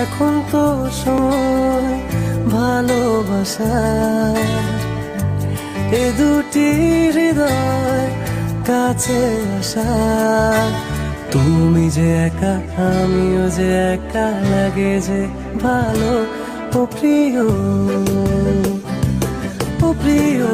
এখন তো সময় ভালোবাসার, এ দুটি হৃদয় কাছে আসা। তুমি যে একা আমিও যে একা, লাগে যে ভালো ও প্রিয়, ও প্রিয়।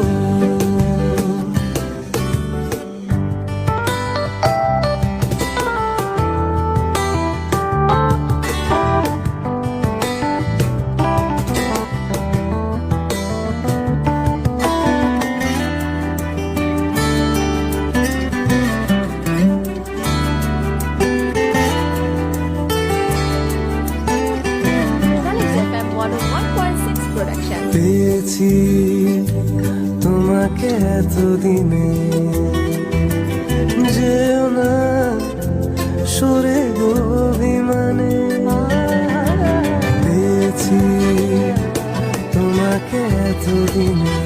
Alex FM 101.6 production. পেয়েছি তোমাকে এতদিনে, যেও না সরে অভিমানে। পেয়েছি তোমাকে এতদিনে,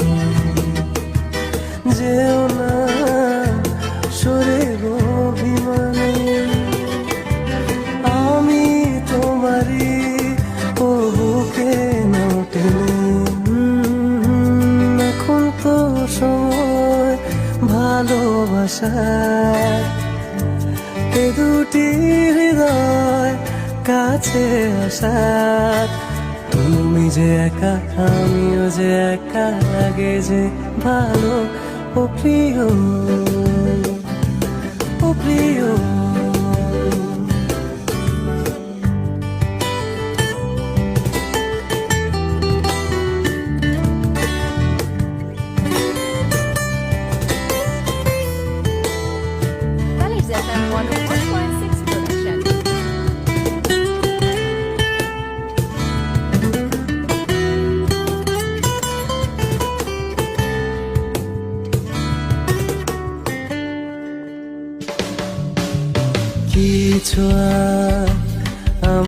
যেও না সরে অভিমানে। আমি তোমারই ও বুকে নাও টেনে। এখন তো সময় ভালোবাসার, এ দুটি হৃদয় কাছে আসার। তুমি যে একা আমিও যে একা, লাগে যে ভালো ও প্রিয়, ও প্রিয়। Alex FM 101.6 production. কিছু আর